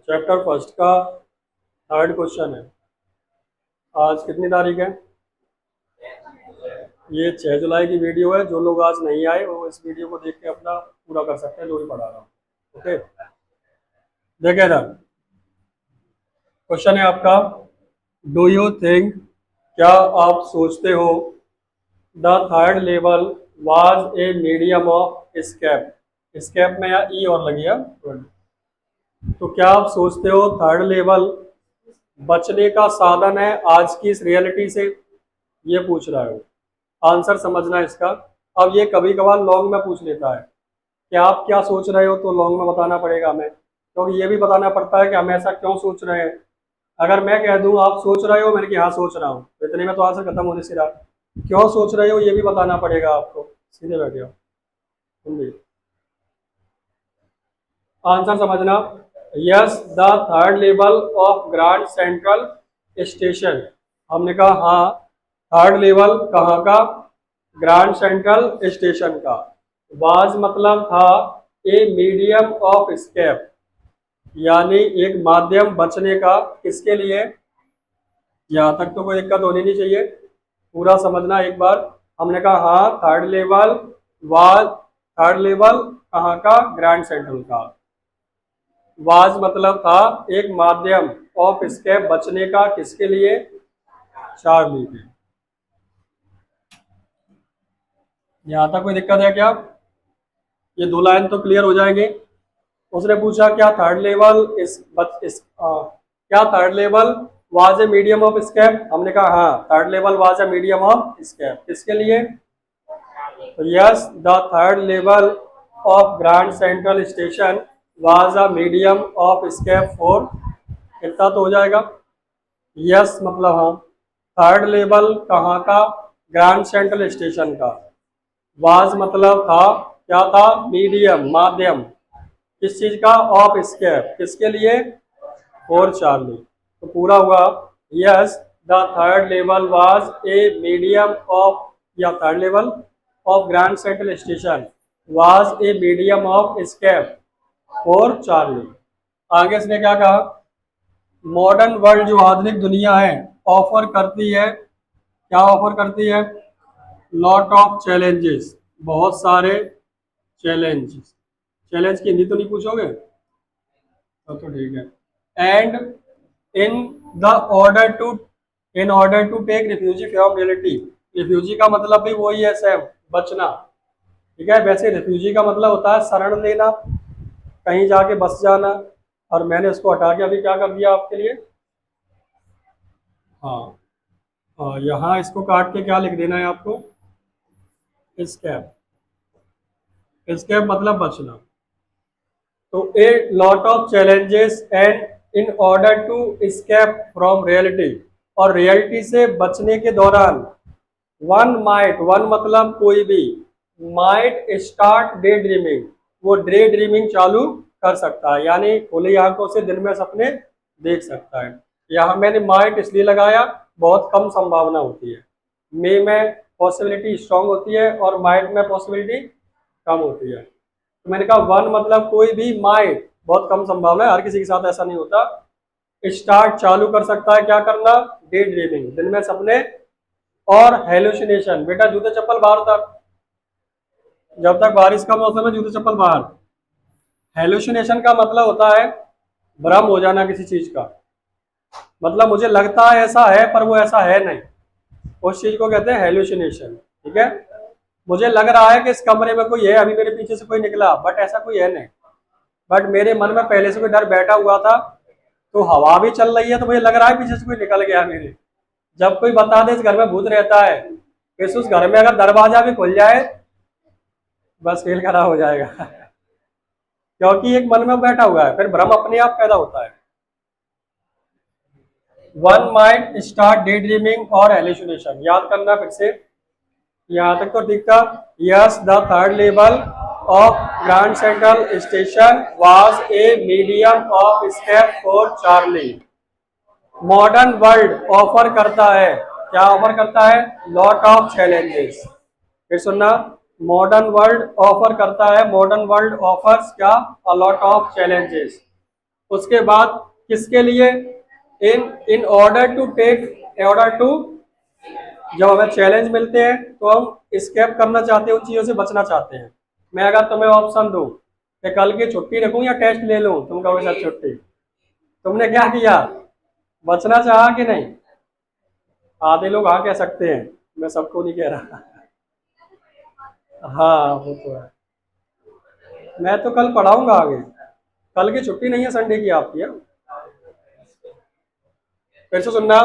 Chapter first का third question है। आज कितनी तारीख है? ये 6 जुलाई की वीडियो है। जो लोग आज नहीं आए वो इस वीडियो को देख के अपना पूरा कर सकते हैं जो भी पढ़ा रहा हूँ। ओके, देखे ना, क्वेश्चन है आपका, डू यू थिंक, क्या आप सोचते हो, the third level was a medium of escape. Escape में या ई और लगी है, तो क्या आप सोचते हो थर्ड लेवल बचने का साधन है आज की इस रियलिटी से, ये पूछ रहा है। आंसर समझना है इसका। अब ये कभी कभार लॉन्ग में पूछ लेता है कि आप क्या सोच रहे हो, तो लॉन्ग में बताना पड़ेगा हमें, क्योंकि ये भी बताना पड़ता है कि हम ऐसा क्यों सोच रहे हैं। अगर मैं कह दूं आप सोच रहे हो, मैंने कि हाँ सोच रहा हूँ, तो इतने में तो आंसर खत्म होने से रहा। क्यों सोच रहे हो ये भी बताना पड़ेगा आपको। सीधे बैठे हो, समझिए। आंसर समझना, yes the third level of grand central station. हमने कहा हाँ, थर्ड लेवल कहाँ का? ग्रांड सेंट्रल स्टेशन का। वाज मतलब था ए मीडियम ऑफ स्केप, यानी एक माध्यम बचने का। किसके लिए? यहाँ तक तो कोई दिक्कत होनी नहीं चाहिए, पूरा समझना एक बार। हमने कहा हाँ, third level was, third level कहाँ का? ग्रैंड सेंट्रल का। वाज मतलब था एक माध्यम, ऑफ स्केप बचने का। किसके लिए? चार्ली के। यहाँ तक कोई दिक्कत है क्या? ये दो लाइन तो क्लियर हो जाएंगे। उसने पूछा क्या थर्ड लेवल क्या third level was a medium of escape. हमने कहा हाँ, third level was a medium of escape. किसके लिए? तो yes the third level of grand central station was a medium of escape for. इतना तो हो जाएगा। यस मतलब हाँ, थर्ड लेवल कहाँ का? ग्रैंड सेंट्रल स्टेशन का। वाज मतलब था, क्या था? मीडियम, माध्यम। किस चीज का? Of escape. किसके लिए? For Charlie. तो पूरा हुआ, yes the third level was a medium of, या third level of grand central station was a medium of escape for Charlie. आगे इसने क्या कहा? मॉडर्न वर्ल्ड, जो आधुनिक दुनिया है, ऑफर करती है, क्या ऑफर करती है? लॉट ऑफ चैलेंजेस, बहुत सारे चैलेंजेस। चैलेंज की हिंदी तो नहीं पूछोगे? तो ठीक है। And in the order to, in order to take refugee from reality. Refugee का मतलब भी वही है, सेम, बचना। ठीक है, वैसे रिफ्यूजी का मतलब होता है शरण लेना, कहीं जाके बस जाना। और मैंने उसको हटा के अभी क्या कर दिया आपके लिए, हाँ, यहाँ इसको काट के क्या लिख देना है आपको? स्कैप। स्कैप मतलब बचना। तो a lot of challenges and in order to escape from reality, और रियलिटी से बचने के दौरान वन माइट, वन मतलब कोई भी, माइट स्टार्ट डे ड्रीमिंग, वो डे ड्रीमिंग चालू कर सकता है, यानी खुली आंखों से दिन में सपने देख सकता है। यहाँ मैंने माइट इसलिए लगाया, बहुत कम संभावना होती है। मे में पॉसिबिलिटी स्ट्रांग होती है और माइट में पॉसिबिलिटी कम होती है। तो मैंने कहा वन मतलब कोई भी, माइट बहुत कम संभावना है, हर किसी के साथ ऐसा नहीं होता। स्टार्ट चालू कर सकता है, क्या करना? डे ड्रीमिंग, दिन में सपने। और हेलुसिनेशन, बेटा जूते चप्पल बाहर तक, जब तक बारिश का मौसम है जूते चप्पल बाहर। हेलुसिनेशन का मतलब होता है भ्रम हो जाना किसी चीज का, मतलब मुझे लगता है ऐसा है पर वो ऐसा है नहीं, उस चीज को कहते हैं हेलुसिनेशन। ठीक है, मुझे लग रहा है कि इस कमरे में कोई है, अभी मेरे पीछे से कोई निकला, बट ऐसा कोई है नहीं, बट मेरे मन में पहले से कोई डर बैठा हुआ था। तो हवा भी चल रही है तो मुझे लग रहा है पीछे से कोई निकल गया मेरे। जब कोई बता दे इस घर में भूत रहता है, फिर उस घर में अगर दरवाजा भी खुल जाए, बस खेल खराब हो जाएगा क्योंकि एक मन में बैठा हुआ है, फिर भ्रम अपने आप पैदा होता है। One might start day dreaming और हेलुसिनेशन, याद करना फिर से, यहाँ तक तो ठीक था। Yes the third level of grand central station was a medium of escape for Charlie. Modern world offer करता है, क्या ऑफर करता है? Lot of challenges. फिर सुनना, मॉडर्न वर्ल्ड ऑफर करता है, मॉडर्न वर्ल्ड ऑफर्स क्या? A lot of challenges. उसके बाद किसके लिए, इन ऑर्डर टू जब हमें चैलेंज मिलते हैं तो हम स्केप करना चाहते हैं, उन चीज़ों से बचना चाहते हैं। मैं अगर तुम्हें ऑप्शन दूं कि कल की छुट्टी रखूं या टेस्ट ले लूं, तुम कहोगे सर छुट्टी। तुमने क्या किया, बचना चाहा कि नहीं? आधे लोग हाँ कह सकते हैं, मैं सबको नहीं कह रहा। हाँ वो तो है। मैं तो कल पढ़ाऊंगा आगे, कल की छुट्टी नहीं है संडे की आपकी है। फिर से सुनना,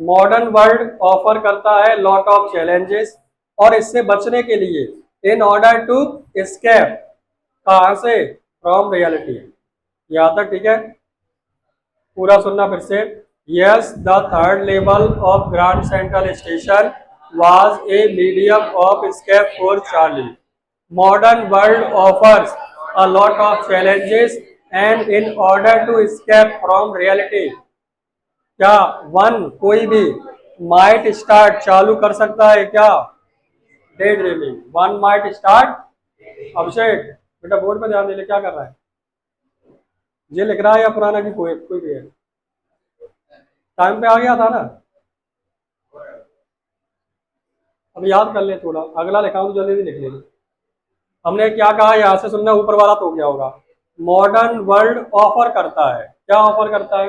मॉडर्न वर्ल्ड ऑफर करता है लॉट ऑफ चैलेंजेस, और इससे बचने के लिए इन ऑर्डर टू एस्केप, कहाँ से, फ्रॉम रियलिटी। यहाँ तक ठीक है, पूरा सुनना फिर से। Yes, the third level of grand central Station was a medium of escape for Charlie. Modern world offers a lot of challenges, and in order to escape from reality, क्या one कोई भी माइट स्टार्ट चालू कर सकता है क्या, daydreaming. One might start, Abhishek बेटा board पे ध्यान दे ले, क्या कर रहा है, ये लिख रहा है या पुराना की कोई भी है, टाइम पे आ गया था ना, अब याद कर ले थोड़ा, अगला लिखा हूँ तो जल्दी लिख लेना। हमने क्या कहा, यहाँ से सुनना, ऊपर वाला तो क्या होगा, मॉडर्न वर्ल्ड ऑफर करता है, क्या ऑफर करता है,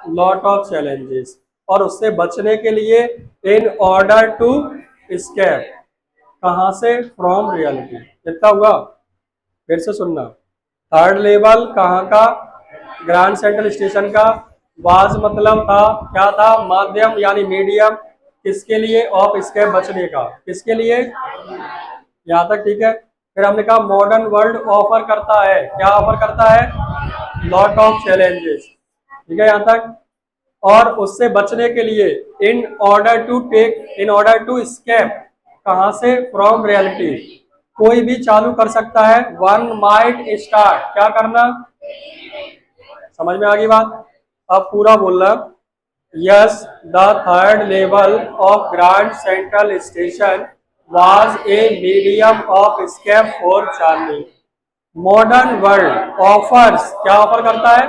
लॉट ऑफ चैलेंजेस, और उससे बचने के लिए इन ऑर्डर टू स्केप, कहाँ से, फ्रॉम रियलिटी। कितना हुआ, फिर से सुनना, थर्ड लेवल कहाँ का, ग्रैंड सेंट्रल स्टेशन का, वाज मतलब था, क्या था, माध्यम यानी मीडियम, किसके लिए, ऑफ स्केप, बचने का, किसके लिए, यहाँ तक ठीक है। फिर हमने कहा मॉडर्न वर्ल्ड ऑफर करता है, क्या ऑफर करता है, लॉट ऑफ चैलेंजेस, ठीक है यहाँ तक, और उससे बचने के लिए इन ऑर्डर टू स्केप, कहाँ से, फ्रॉम रियलिटी, कोई भी चालू कर सकता है, वन माइट स्टार्ट, क्या करना, समझ में आ गई बात। अब पूरा बोलना, yes, the third level of grand central Station was a medium of escape for Charlie. Modern world offers, क्या ऑफर करता है,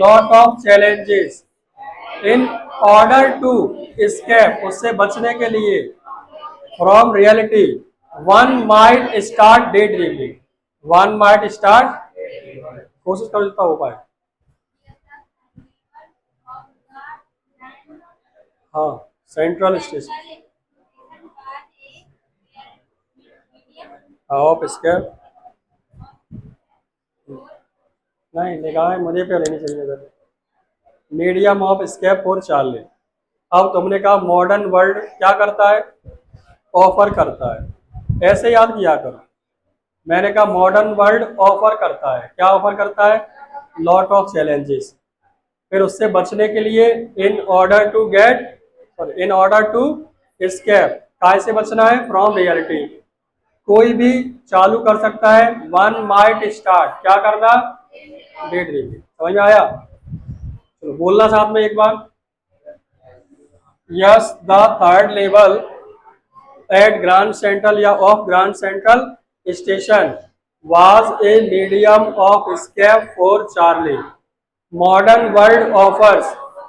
lot of challenges, in order to escape, उससे बचने के लिए, from reality, one might start daydreaming, one might start, कोशिश करो जितना हो पाए, हाँ सेंट्रल स्टेशन ऑफ स्केप, नहीं निगाहें मुझे पे लेनी चाहिए इधर, medium of escape for Charlie. अब तुमने कहा मॉडर्न वर्ल्ड क्या करता है, ऑफर करता है, ऐसे याद किया करो। मैंने कहा मॉडर्न वर्ल्ड ऑफर करता है, क्या ऑफर करता है, लॉट ऑफ चैलेंजेस, फिर उससे बचने के लिए इन ऑर्डर टू स्केप, काय से बचना है, फ्रॉम रियलिटी, कोई भी चालू कर सकता है, वन माइट स्टार्ट, क्या करना, डे ड्रीमिंग। समझ में आया, चलो बोलना साथ में एक बार, yes, the third level at Grand Central या of grand central Station was a medium of escape for Charlie. Modern world offers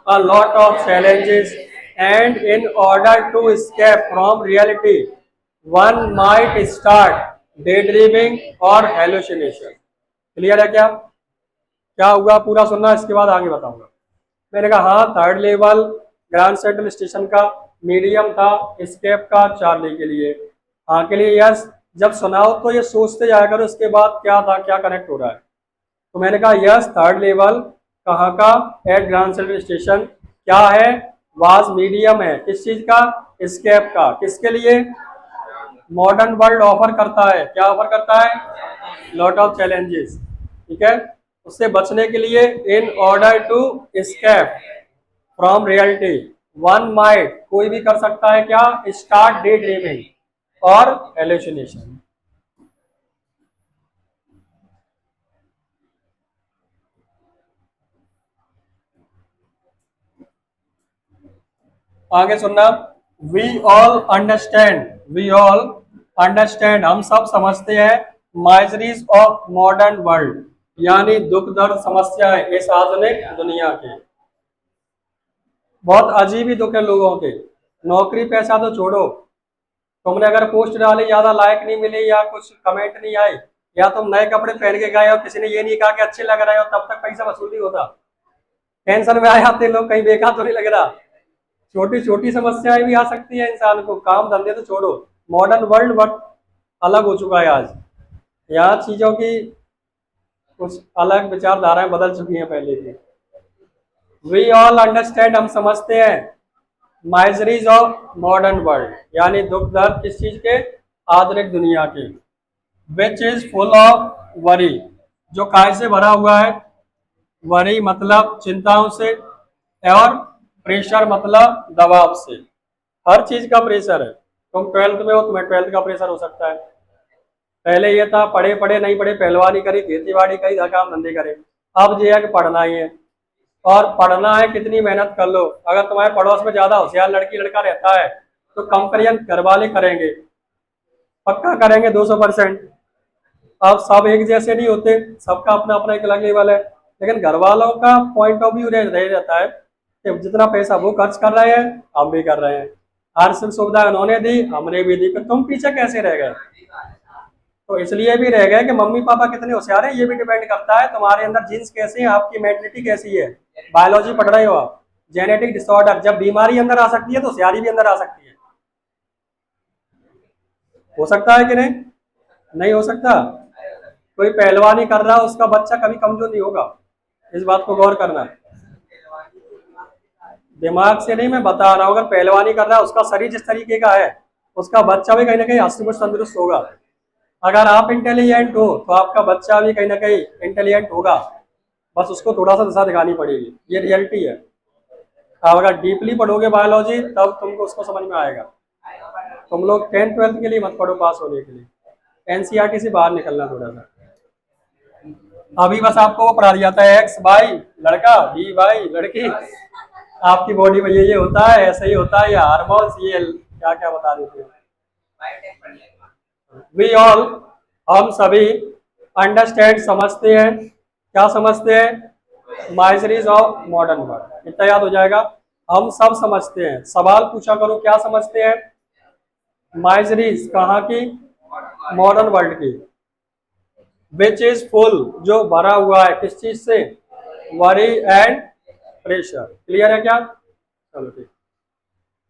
a lot of challenges, and in order to escape from reality, one might start daydreaming or hallucination. Clear है क्या, क्या हुआ पूरा सुनना, इसके बाद आगे बताऊंगा। मैंने कहा हाँ, third level grand central Station का मीडियम था एस्केप का, चार्ली के लिए, हाँ के लिए यस। जब सुनाओ तो ये सोचते जाया करो इसके बाद क्या था, क्या कनेक्ट हो रहा है। तो मैंने कहा यस, थर्ड लेवल कहाँ का, एट ग्रैंड सेंट्रल स्टेशन, क्या है, वाज मीडियम है, किस चीज का, एस्केप का, किसके लिए, मॉडर्न वर्ल्ड ऑफर करता है, क्या ऑफर करता है, लॉट ऑफ चैलेंजेस, ठीक है, उससे बचने के लिए in order to escape from reality, one might कोई भी कर सकता है क्या, स्टार्ट डे ड्रीमिंग और हेलुसिनेशन। आगे सुनना, वी ऑल अंडरस्टैंड, हम सब समझते हैं, माइजरीज ऑफ मॉडर्न वर्ल्ड, यानी दुख दर्द समस्याएं इस आधुनिक दुनिया के। बहुत अजीब ही दुख है लोगों के। नौकरी पैसा तो छोड़ो, तुमने अगर पोस्ट डाली, ज्यादा लाइक नहीं मिली या कुछ कमेंट नहीं आए, या तुम नए कपड़े पहन के गए और किसी ने ये नहीं कहा कि अच्छे लग रहे हो, तब तक पैसा वसूल नहीं होता। टेंशन में आ जाते लोग, कहीं बेकार तो नहीं लग रहा। छोटी छोटी समस्याएं भी आ सकती है इंसान को, काम धंधे तो छोड़ो। मॉडर्न वर्ल्ड बट अलग हो चुका है आज। यहाँ चीजों की कुछ अलग विचारधाराएं बदल चुकी हैं पहले की। वी ऑल अंडरस्टैंड, हम समझते हैं, माइजरीज ऑफ मॉडर्न वर्ल्ड, यानी दुख दर्द किस चीज के, आधुनिक दुनिया के। विच इज फुल ऑफ वरी, जो काय से भरा हुआ है, वरी मतलब चिंताओं से, और प्रेशर मतलब दबाव से। हर चीज का प्रेशर है। तुम 12th में हो, तुम्हें 12th का प्रेशर हो सकता है। पहले ये था पढ़े पढ़े नहीं पढ़े, पहलवानी करी, खेती बाड़ी करी, हर काम धंधे करे। अब ये है कि पढ़ना ही है, और पढ़ना है कितनी मेहनत कर लो। अगर तुम्हारे पड़ोस में ज्यादा होशियार लड़की लड़का रहता है तो कंपेरिजन घर वाले करेंगे, पक्का करेंगे 200%। अब सब एक जैसे नहीं होते, सबका अपना अपना एक अलग लेवल है। लेकिन घर वालों का पॉइंट ऑफ व्यू रह रहता है कि जितना पैसा वो खर्च कर रहे हैं हम भी कर रहे हैं, हर सुख सुविधा उन्होंने दी हमने भी दी, तो तुम पीछे कैसे रह गए। तो इसलिए भी रह गए कि मम्मी पापा कितने होशियार हैं, ये भी डिपेंड करता है तुम्हारे अंदर जीन्स कैसी है, आपकी मेंटलिटी कैसी है। बायोलॉजी पढ़ रहे हो आप, जेनेटिक डिसऑर्डर, जब बीमारी अंदर आ सकती है तो होशियारी भी अंदर आ सकती है। हो सकता है कि नहीं, नहीं हो सकता। कोई पहलवानी कर रहा है, उसका बच्चा कभी कमजोर नहीं होगा, इस बात को गौर करना। दिमाग से नहीं मैं बता रहा हूँ, अगर पहलवानी कर रहा है उसका शरीर जिस तरीके का है, उसका बच्चा भी कहीं ना कहीं हष्टपुष्ट तंदुरुस्त होगा। अगर आप इंटेलिजेंट हो तो आपका बच्चा भी कहीं ना कहीं इंटेलिजेंट होगा, बस उसको थोड़ा सा दिशा दिखानी पड़ेगी, ये रियलिटी है। आप अगर डीपली पढ़ोगे बायोलॉजी तब तुमको उसको समझ में आएगा। तुम लोग 10th 12th के लिए मत पढ़ो पास होने के लिए, एनसीईआरटी से बाहर निकलना थोड़ा सा। अभी बस आपको वो पढ़ा दिया जाता है, एक्स वाई लड़का, बी वाई लड़की, आपकी बॉडी में ये होता है, ऐसा ही होता है, ये हार्मोन्स, ये क्या क्या बता देते हैं। वी ऑल, हम सभी, अंडरस्टैंड समझते हैं, क्या समझते हैं, माइजरीज ऑफ मॉडर्न वर्ल्ड, इतना याद हो जाएगा। हम सब समझते हैं, सवाल पूछा करो क्या समझते हैं, माइजरीज कहाँ की, मॉडर्न वर्ल्ड की। विच इज फुल, जो भरा हुआ है किस चीज से, वरी एंड प्रेशर। क्लियर है क्या, चलो ठीक।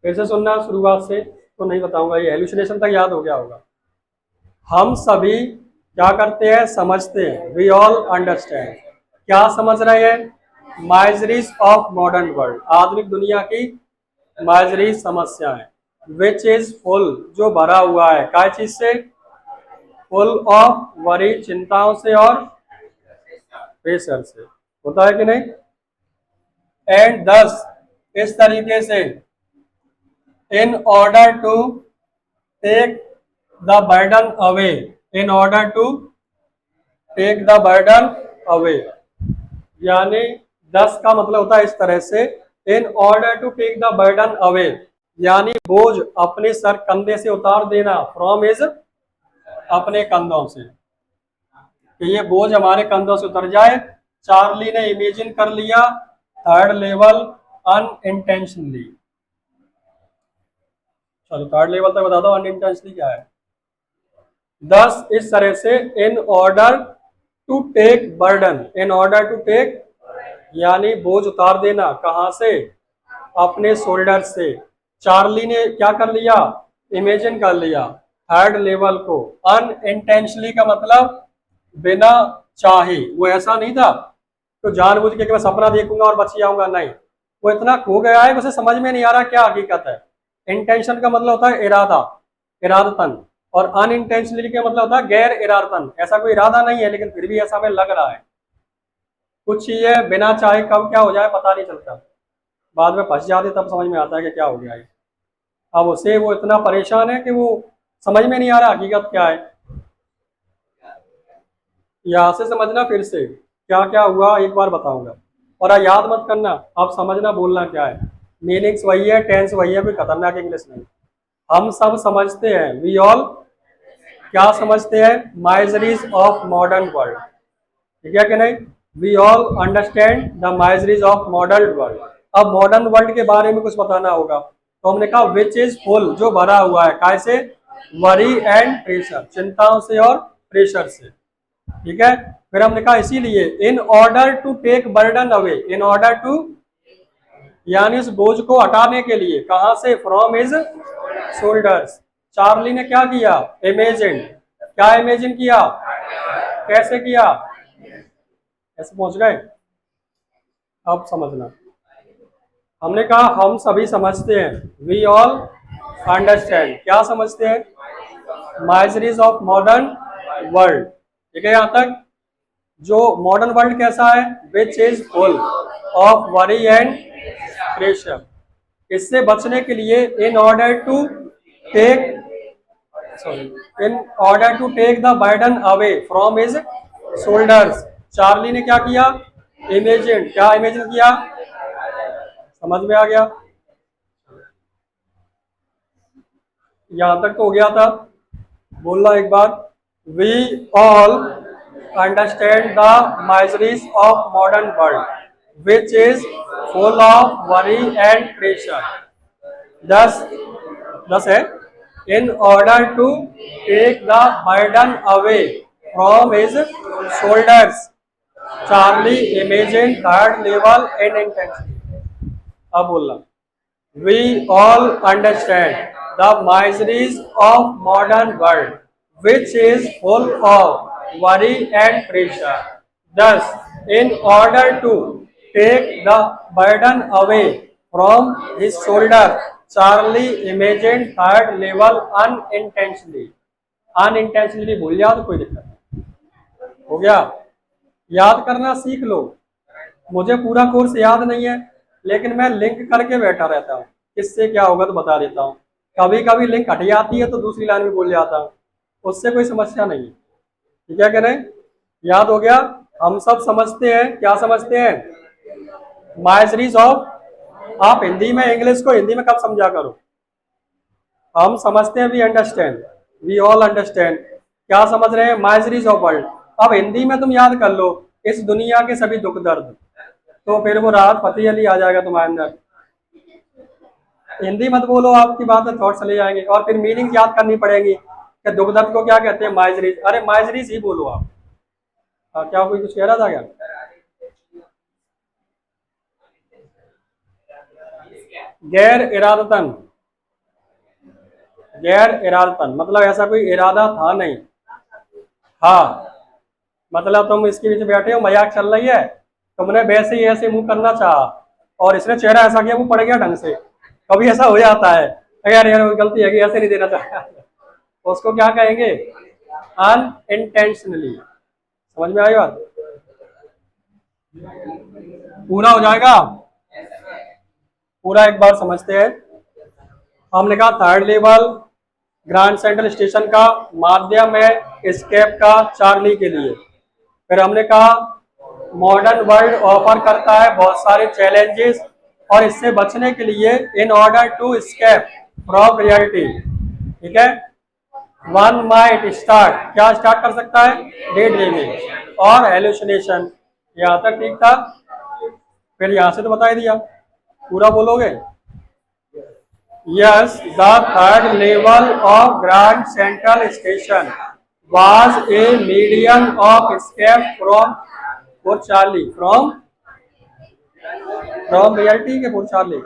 फिर से सुनना शुरुआत से, तो नहीं बताऊंगा, ये हेलुसिनेशन तक याद हो गया होगा। हम सभी क्या करते हैं, समझते हैं, वी ऑल अंडरस्टैंड, क्या समझ रहे हैं, माइजरीज ऑफ मॉडर्न वर्ल्ड, आधुनिक दुनिया की माइजरीज समस्याएं। विच इज फुल, जो भरा हुआ है, क्या चीज से, फुल ऑफ वरी, चिंताओं से और प्रेशर से। होता है कि नहीं। एंड दस, इस तरीके से, in order to take the burden away, in order to take the burden away, यानी 10 का मतलब होता है इस तरह से, in order to take the burden away, यानी बोझ अपने सर कंधे से उतार देना, फ्रॉम इज, अपने कंधों से, कि ये बोझ हमारे कंधों से उतर जाए। चार्ली ने इमेजिन कर लिया, थर्ड लेवल अनइंटेंशनली। चलो थर्ड लेवल तक बता दो अनइंटेंशनली क्या है। 10 इस तरह से, in order to take burden, in order to take यानी बोझ उतार देना, कहां से, अपने शोल्डर से। चार्ली ने क्या कर लिया, इमेजिन कर लिया थर्ड लेवल को। अनइंटेंशनली का मतलब बिना चाहे, वो ऐसा नहीं था तो जानबूझ के कि मैं सपना देखूंगा और बच जाऊंगा, नहीं, वो इतना खो गया है उसे समझ में नहीं आ रहा क्या हकीकत है। इंटेंशन का मतलब होता है इरादा, इरादतन, और अनइंटेंशनली का मतलब होता है गैर इरादतन, ऐसा कोई इरादा नहीं है लेकिन फिर भी ऐसा हमें लग रहा है। कुछ चीजें बिना चाहे कब क्या हो जाए पता नहीं चलता, बाद में फंस जाते तब समझ में आता है कि क्या हो गया है। अब उसे वो इतना परेशान है कि वो समझ में नहीं आ रहा हकीकत क्या है। यहाँ से समझना, फिर से क्या क्या हुआ एक बार बताऊंगा, और याद मत करना, आप समझना बोलना क्या है, मीनिंग्स वही है, टेंस वही है, कोई खतरनाक इंग्लिश नहीं। हम सब समझते हैं, वी ऑल क्या समझते हैं, माइजरीज ऑफ मॉडर्न वर्ल्ड, ठीक है कि नहीं? We all understand the miseries of modern world. अब मॉडर्न वर्ल्ड के बारे में कुछ बताना होगा, तो हमने कहा विच इज फुल, जो भरा हुआ है, कैसे? वरी एंड प्रेशर, चिंताओं से और प्रेशर से। ठीक है, फिर हमने कहा इसीलिए in order to take burden away, in order to यानी इस बोझ को हटाने के लिए, कहां से? From his shoulders. चार्ली ने क्या किया? इमेजिन। क्या इमेजिन किया? कैसे किया? ऐसे पहुंच गए? अब समझना, हमने कहा हम सभी समझते हैं, वी ऑल अंडरस्टैंड। क्या समझते हैं? Miseries of modern world. ठीक है, यहां तक? जो मॉडर्न वर्ल्ड कैसा है? Which is full of worry and pressure. इससे बचने के लिए in order to take in order to take the burden away from his shoulders, Charlie ने क्या किया? इमेजिन। क्या इमेजिन किया? समझ में आ गया? यहां तक तो हो गया था। बोलना एक बार, we all understand the miseries of modern world which is full of worry and pressure. दस दस है, in order to take the burden away from his shoulders, Charlie imagine third level in intensity. अब बोलना, we all understand the miseries of modern world, which is full of worry and pressure. Thus, in order to take the burden away from his shoulder, Charlie imagined third level unintentionally. Unintentionally भूल जाओ तो कोई दिक्कत नहीं। हो गया? याद करना सीख लो। मुझे पूरा कोर्स याद नहीं है, लेकिन मैं लिंक करके बैठा रहता हूँ, किससे क्या होगा तो बता देता हूँ। कभी कभी लिंक हट जाती है तो दूसरी लाइन में बोल जाता हूँ, उससे कोई समस्या नहीं है। ठीक है कि नहीं? याद हो गया? हम सब समझते हैं, क्या समझते हैं? Miseries of. आप हिंदी में इंग्लिश को हिंदी में कब समझा करो? हम समझते हैं, we understand, we all understand. क्या समझ रहे हैं? Miseries of world. अब हिंदी में तुम याद कर लो, इस दुनिया के सभी दुख दर्द, तो फिर वो राहत फतेह अली आ जाएगा तुम्हारे अंदर। हिंदी मत बोलो, आपकी बात में थॉट चले जाएंगे, और फिर मीनिंग याद करनी पड़ेगी कि दुख दर्द को क्या कहते हैं? माइजरीज। अरे माइजरीज ही बोलो आप। क्या कोई कुछ कह रहा था क्या? गैर इरादतन। गैर इरादतन मतलब ऐसा कोई इरादा था नहीं। हाँ, मतलब तुम इसके बीच बैठे हो, मजाक चल रही है, तुमने वैसे ही ऐसे मुंह करना चाहा और इसने चेहरा ऐसा किया, वो पड़ गया ढंग से। कभी ऐसा हो जाता है, यार यार वो गलती है कि ऐसे नहीं देना चाहा, उसको क्या कहेंगे? अनइंटेंशनली। समझ में आई बात? पूरा हो जाएगा? पूरा एक बार समझते हैं। हमने कहा third level grand central Station का माध्यम है एस्केप का चार्ली के लिए। फिर हमने कहा मॉडर्न वर्ल्ड ऑफर करता है बहुत सारे चैलेंजेस, और इससे बचने के लिए in order to escape from reality, ठीक है, वन माइट स्टार्ट, क्या स्टार्ट कर सकता है? डे ड्रीमिंग और हेलुसिनेशन। यहाँ तक ठीक था? फिर यहाँ से तो बता ही दिया, पूरा बोलोगे? Yes, the third level of grand central Station was a medium of escape from for Charlie from reality के for Charlie.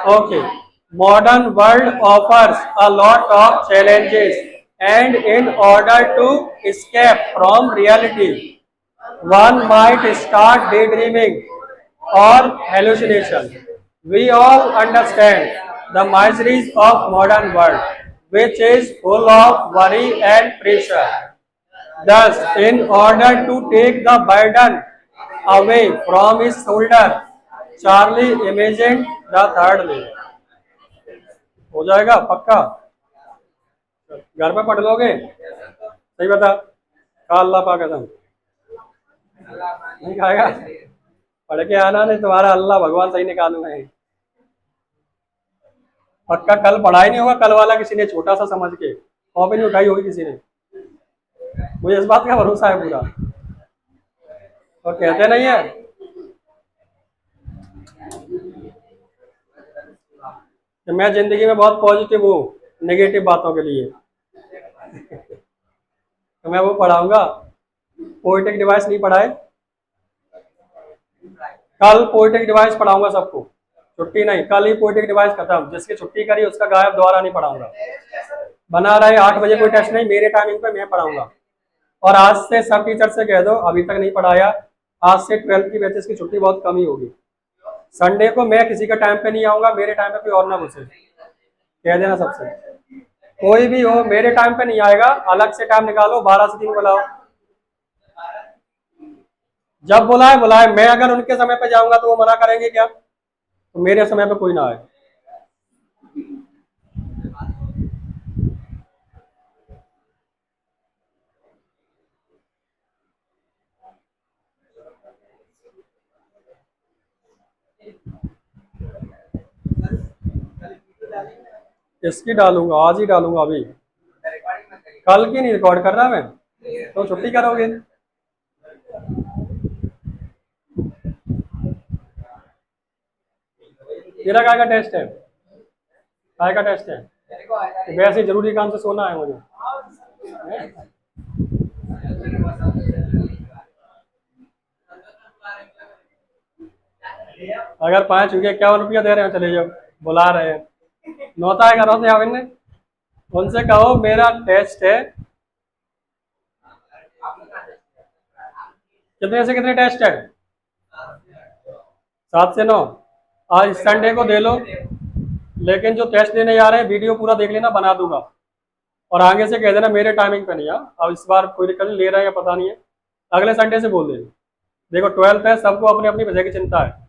Okay, modern world offers a lot of challenges, and in order to escape from reality, one might start daydreaming or hallucination. We all understand the miseries of modern world, which is full of worry and pressure. Thus, in order to take the burden away from his shoulder, Charlie imagined the third layer. हो जाएगा पक्का? घर में पढ़ लोगे? सही बता, खा अल्लाह पाक कसम। नहीं खाएगा? पढ़ के आना, नहीं तुम्हारा अल्लाह भगवान सही निकालूंगा। पक्का कल पढ़ाई नहीं होगा, कल वाला किसी ने छोटा सा समझ के कॉपी नहीं उठाई होगी किसी ने, मुझे इस बात का भरोसा है पूरा। और कहते नहीं है कि मैं जिंदगी में बहुत पॉजिटिव हूँ नेगेटिव बातों के लिए, तो मैं वो पढ़ाऊंगा। पोएटिक डिवाइस नहीं पढ़ाए, कल पोएटिक डिवाइस पढ़ाऊंगा सबको। छुट्टी नहीं, कल ही पोएटिक डिवाइस खत्म। जिसकी छुट्टी करी उसका गायब, दोबारा नहीं पढ़ाऊंगा। बना रहे 8 बजे, कोई टेस्ट नहीं, मेरे टाइमिंग पे मैं पढ़ाऊंगा। और आज से सब टीचर से कह दो अभी तक नहीं पढ़ाया, आज से 12th की बैचेस की छुट्टी बहुत कम ही होगी। संडे को मैं किसी का टाइम पे नहीं आऊंगा, मेरे टाइम पे कोई और ना घुसे, कह देना सबसे। कोई भी हो मेरे टाइम पे नहीं आएगा, अलग से टाइम निकालो, 12 से 3 बुलाओ। जब बुलाए बुलाए, मैं अगर उनके समय पे जाऊंगा तो वो मना करेंगे क्या? तो मेरे समय पे कोई ना आए। इसकी डालूंगा, आज ही डालूंगा अभी। कल की नहीं रिकॉर्ड कर रहा मैं, तो छुट्टी करोगे? तेरा काय का टेस्ट है? काय का टेस्ट है? तो वैसे ही जरूरी काम से सोना है मुझे। अगर 5 रुपया 51 रुपया दे रहे हैं, चले जाओ, बुला रहे हैं। नौता है करो से आविन ने, उनसे कहो मेरा टेस्ट है। कितने से कितने टेस्ट है? 7 से 9। आज संडे को दे लो, लेकिन जो टेस्ट देने जा रहे हैं वीडियो पूरा देख लेना, बना दूंगा। और आगे से कह देना मेरे टाइमिंग पे नहीं। अब इस बार कोई दिक्कत ले रहा है या पता नहीं है, अगले संडे से बोल देना। देखो 12th है, सबको अपनी अपनी वजह की चिंता है।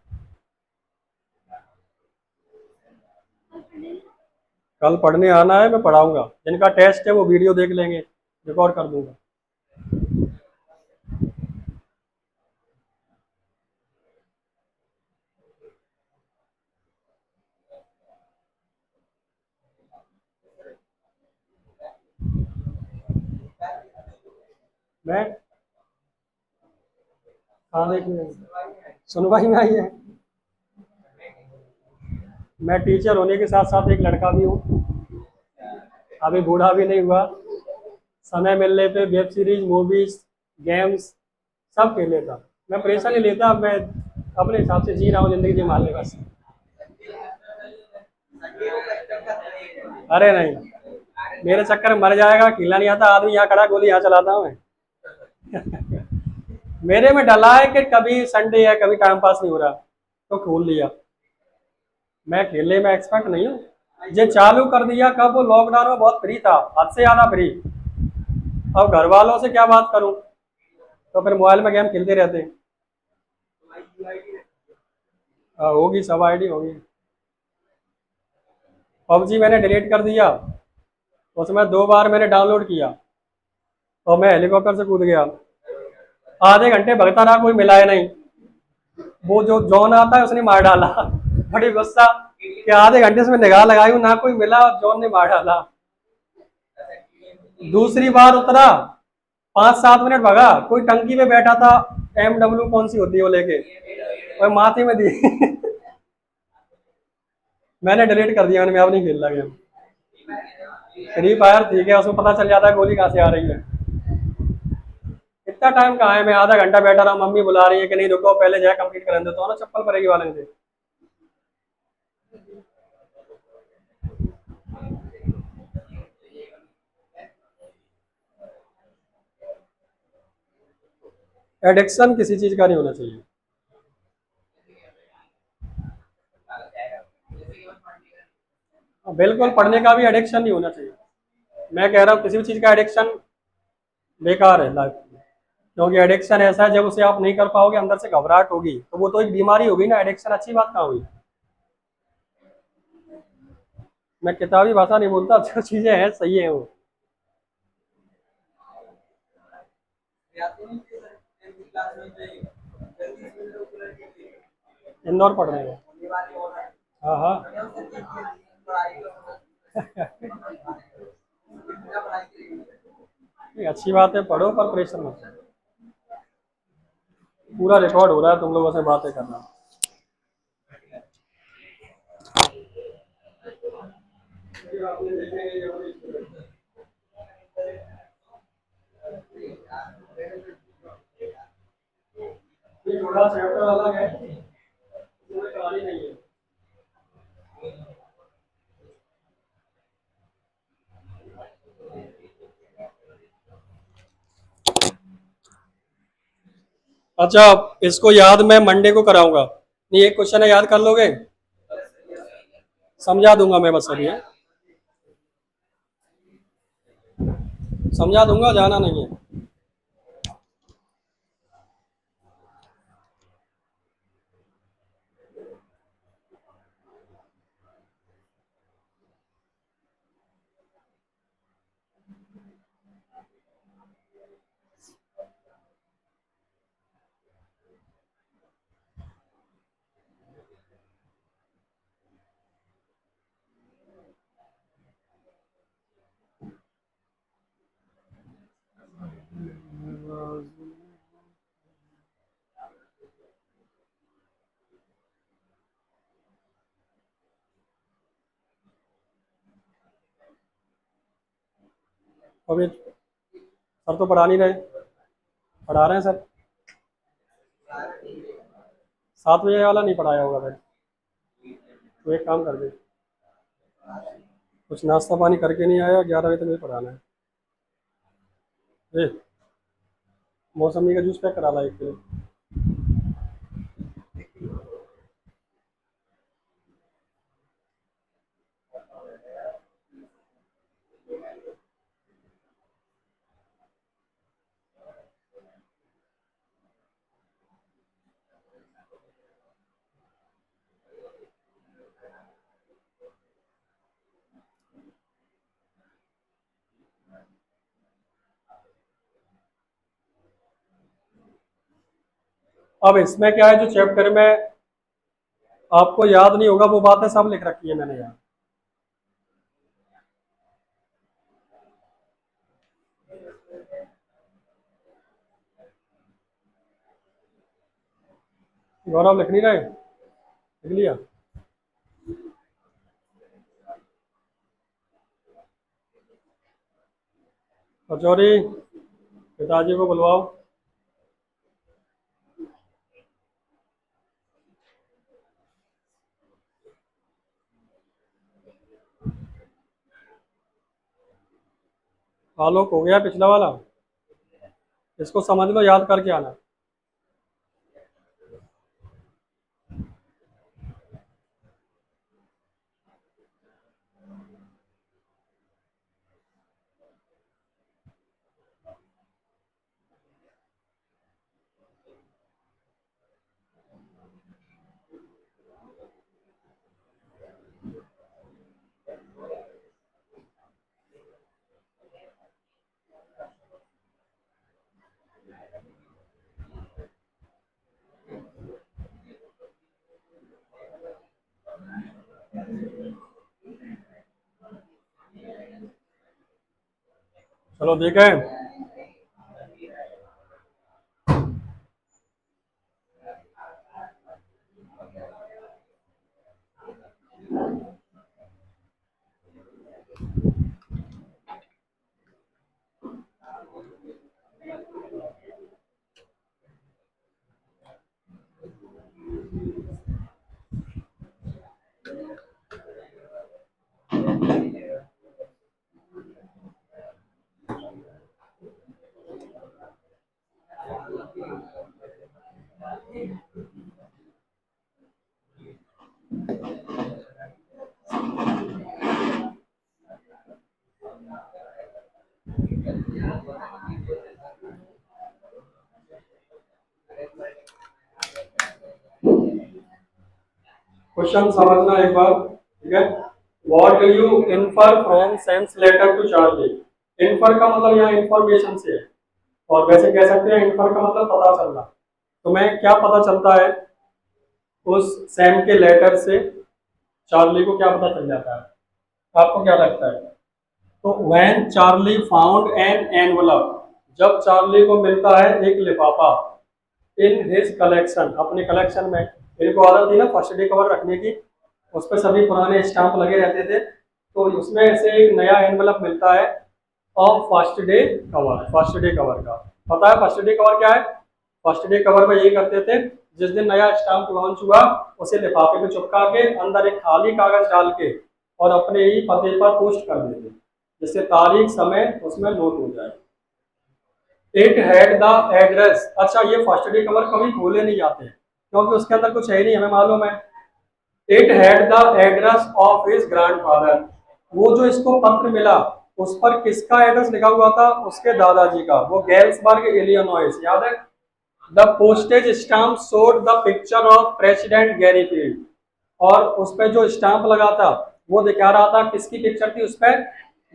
कल पढ़ने आना है, मैं पढ़ाऊंगा। जिनका टेस्ट है वो वीडियो देख लेंगे, रिकॉर्ड कर दूंगा। मैं हाँ देखिए, सुनवाई में आई है। मैं टीचर होने के साथ साथ एक लड़का भी हूँ, अभी बूढ़ा भी नहीं हुआ। समय मिलने पे वेब सीरीज, मूवीज, गेम्स सब खेल लेता। मैं प्रेशर नहीं लेता, मैं अपने हिसाब से जी रहा हूँ जिंदगी, जी मान ले बस। अरे नहीं, मेरे चक्कर में मर जाएगा, खेलना नहीं आता आदमी, यहाँ खड़ा गोली यहाँ चलाता हूँ मैं। मेरे में डला है कि कभी संडे है, कभी टाइम पास नहीं हो रहा, तो खोल लिया। मैं खेलने में एक्सपर्ट नहीं हूँ। ये चालू कर दिया कब, वो लॉकडाउन में बहुत फ्री था, हद से ज्यादा फ्री। अब घर वालों से क्या बात करूं, तो फिर मोबाइल में गेम खेलते रहते। होगी, सब आईडी होगी। पबजी मैंने डिलीट कर दिया, उसमें 2 बार मैंने डाउनलोड किया और मैं हेलीकॉप्टर से कूद गया। आधे घंटे भगता रहा, कोई मिला ही नहीं। वो जो जॉन आता है उसने मार डाला। बड़ी गुस्सा कि आधे घंटे से मैं निगाह लगाई हूँ, ना कोई मिला, जॉन ने मार डाला। दूसरी बार उतरा, 5-7 मिनट भगा, कोई टंकी पे बैठा था, MW कौन सी होती है वो लेके, और माथे में दी। मैंने डिलीट कर दिया, मैंने अब नहीं खेल रहा गेम। फ्री फायर ठीक है, उसमें पता चल जाता है गोली कहाँ से आ रही है। इतना टाइम कहाँ है, मैं आधा घंटा बैठा रहा, मम्मी बुला रही है कि नहीं रुको पहले जाए कंप्लीट करें दो, तो ना चप्पल पड़ेगी वाले से। एडिक्शन किसी चीज का नहीं होना चाहिए। बिल्कुल, पढ़ने का भी एडिक्शन नहीं होना चाहिए। मैं कह रहा हूँ किसी भी चीज का एडिक्शन बेकार है लाइफ में। क्योंकि एडिक्शन ऐसा है, जब उसे आप नहीं कर पाओगे अंदर से घबराहट होगी, तो वो तो एक बीमारी होगी ना। एडिक्शन अच्छी बात कहाँ हुई? मैं किताबी भाषा नहीं बोलता, जो चीजें हैं सही है वो। इंदौर पढ़ रहे हैं। हाँ हाँ। नहीं, अच्छी बात है, पढ़ो पर प्रेशर मत। पूरा रिकॉर्ड हो रहा है तुम लोगों से बातें करना। ये थोड़ा चैप्टर अलग है, इसमें कहानी नहीं है। अच्छा, इसको याद मैं मंडे को कराऊंगा। नहीं, एक क्वेश्चन है, याद कर लोगे? समझा दूंगा मैं बस अभी, समझा दूंगा, जाना नहीं है। अभी सर तो पढ़ा नहीं रहे, पढ़ा रहे हैं सर। 7 बजे वाला नहीं पढ़ाया होगा भाई। तो एक काम कर दे, कुछ नाश्ता पानी करके नहीं आया, 11 बजे तक नहीं पढ़ाना है। ए, मौसमी का जूस पैक करा ला 1 किलो। अब इसमें क्या है, जो चैप्टर में आपको याद नहीं होगा वो बातें सब लिख रखी है मैंने यहाँ। गौरव लिख नहीं रहे? लिख लिया? कचौरी, पिताजी को बुलवाओ। आलोक हो गया पिछला वाला, इसको समझ लो, याद करके आना। चलो देखें। क्वेश्चन समझना एक बार, ठीक है? What do you infer from sense letter to Charlie? Infer का मतलब यहाँ इंफॉर्मेशन से है, और वैसे कह सकते हैं इन्फर का मतलब पता चलना। तो मैं क्या पता चलता है उस सैम के लेटर से, चार्ली को क्या पता चल जाता है? आपको क्या लगता है? तो when Charlie found an envelope, जब चार्ली को मिलता है एक लिफाफा, इन हिज कलेक्शन, अपने कलेक्शन में। इनको आदत थी ना फर्स्ट डे कवर रखने की, उस पर सभी पुराने स्टाम्प लगे रहते थे, तो उसमें ऐसे एक नया एनवलप मिलता है of first day cover, first day cover का। पता है फर्स्ट डे कवर क्या है? फर्स्ट डे कवर में ये करते थे, जिस दिन नया स्टाम्प लॉन्च हुआ उसे लिफाफे में चिपका के अंदर एक खाली कागज डाल के और अपने ही पते पर पोस्ट कर देते, जिससे तारीख समय उसमें नोट हो जाए। It had the address. अच्छा, ये फर्स्ट डे कवर कभी खोले नहीं जाते क्योंकि उसके अंदर कुछ है नहीं, हमें मालूम है। It had the address of his grandfather. वो जो इसको पत्र मिला उस पर किसका एड्रेस लिखा हुआ था? उसके दादाजी का। वो गैल्सबर्ग इलियनॉइस, याद है? The postage stamp showed the picture of president Gary field. और उस पर जो स्टाम्प लगा था वो दिखा रहा था किसकी पिक्चर थी उस पर?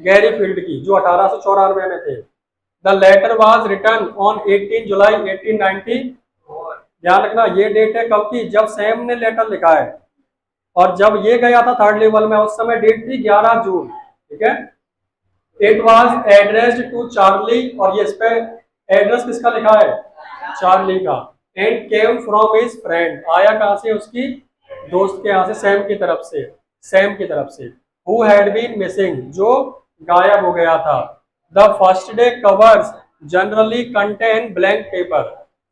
गैरी फील्ड की, जो 1894 में थे। The letter was written on 18 July 1890। ध्यान रखना ये डेट है कब की? जब सैम ने लेटर लिखा है। और जब ये गया था थर्ड लेवल में उस समय डेट थी 11 जून। ठीक है। It was addressed to Charlie, और ये इस पे एड्रेस किसका लिखा है? चार्ली का। And came from his friend, आया कहां से? उसकी दोस्त के यहाँ से, सैम की तरफ से, सैम की तरफ से। हु हैड बीन मिसिंग, जो गायब हो गया था। The first day covers generally contain blank paper.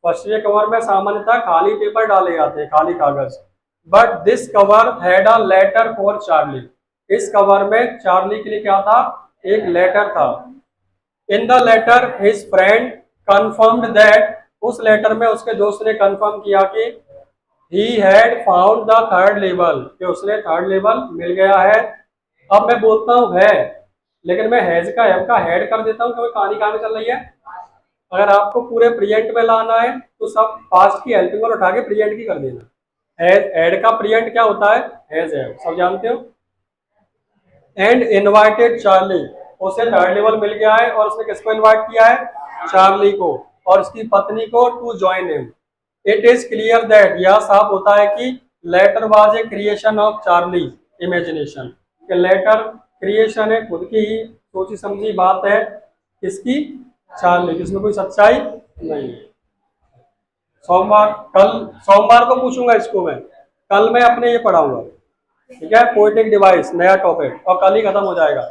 First day cover में सामान्यतः खाली पेपर डाले जाते हैं, खाली कागज। But this cover had a letter for Charlie. इस कवर में चार्ली के लिए क्या था? एक लेटर था। In the letter his friend confirmed that, उस लेटर में उसके दोस्त ने कंफर्म किया कि he had found the third level, कि उसने थर्ड लेवल मिल गया है। अब मैं बोलता हूँ है, लेकिन मैं हैज का एम का हेड कर देता हूँ क्योंकि कहानी कहाँ में चल रही है। अगर आपको पूरे प्रियंट में लाना है तो सब पास्ट की हेल्पिंग और उठा के प्रियंट की कर देना। हैज एड का प्रियंट क्या होता है? हैज है, सब जानते हो। एंड इनवाइटेड चार्ली, उसे थर्ड लेवल मिल गया है और उसने किसको इनवाइट किया है? चार्ली को और उसकी पत्नी को, to join him. It is clear that, यह साफ होता है कि letter was a creation of Charlie imagination, कि लेटर क्रिएशन है, खुद की ही सोची समझी बात है। किसकी? चार्ली, जिसमें कोई सच्चाई नहीं है। सोमवार, कल सोमवार को पूछूंगा इसको मैं, कल मैं अपने ये पढ़ाऊंगा। ठीक है, पोएटिक डिवाइस नया टॉपिक, और कल ही खत्म हो जाएगा।